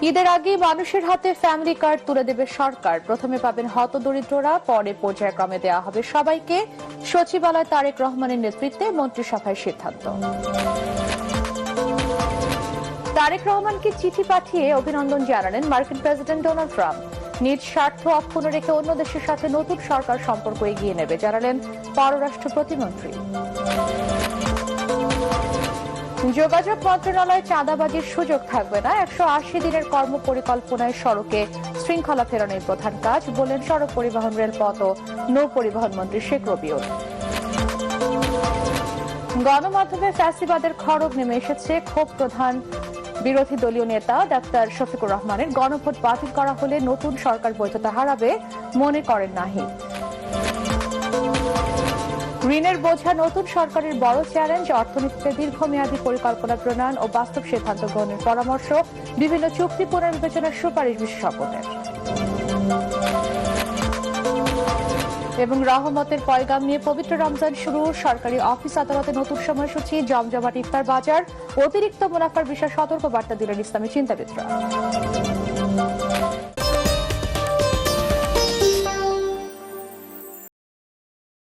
ঈদের আগে মানুষের হাতে ফ্যামিলি কার্ড তুলে দেবে সরকার। প্রথমে পাবেন হতদরিদ্ররা, পরে পর্যায়ক্রমে দেওয়া হবে সবাইকে। সচিবালয় তারেক রহমানের নেতৃত্বে মন্ত্রিসভায় সিদ্ধান্ত। তারেক রহমানকে চিঠি পাঠিয়ে অভিনন্দন জানালেন মার্কিন প্রেসিডেন্ট ডোনাল্ড ট্রাম্প। নিজ স্বার্থ অক্ষুণ্ণ রেখে অন্য দেশের সাথে নতুন সরকার সম্পর্ক এগিয়ে নেবে জানালেন পররাষ্ট্র প্রতিমন্ত্রী। যোগাযোগ মন্ত্রণালয়ে চাঁদাবাজির সুযোগ থাকবে না। 180 দিনের কর্মপরিকল্পনায় সড়কে শৃঙ্খলা ফেরানোর প্রধান কাজ বলেন সড়ক পরিবহন, রেলপথ ও নৌ পরিবহন মন্ত্রী শেখ রবিউল। গণমাধ্যমে ফ্যাসিবাদের খড়গ নেমে এসেছে। ক্ষোভ প্রধান বিরোধী দলীয় নেতা ডাক্তার শফিকুর রহমানের। গণভোট বাতিল করা হলে নতুন সরকার বৈধতা হারাবে মনে করেন নাহিদ। ঋণের বোঝা নতুন সরকারের বড় চ্যালেঞ্জ। অর্থনীতিতে দীর্ঘমেয়াদী পরিকল্পনা প্রণয়ন ও বাস্তব সিদ্ধান্ত গ্রহণের পরামর্শ। বিভিন্ন চুক্তি পুনর্বিবেচনার সুপারিশ বিশেষজ্ঞদের। এবং রহমতের পয়গাম নিয়ে পবিত্র রমজান শুরু। সরকারি অফিস আদালতে নতুন সময়সূচি, জমজমাট ইফতার বাজার, অতিরিক্ত মুনাফার বিষয়ে সতর্ক বার্তা দিলেন ইসলামী চিন্তাবিদরা।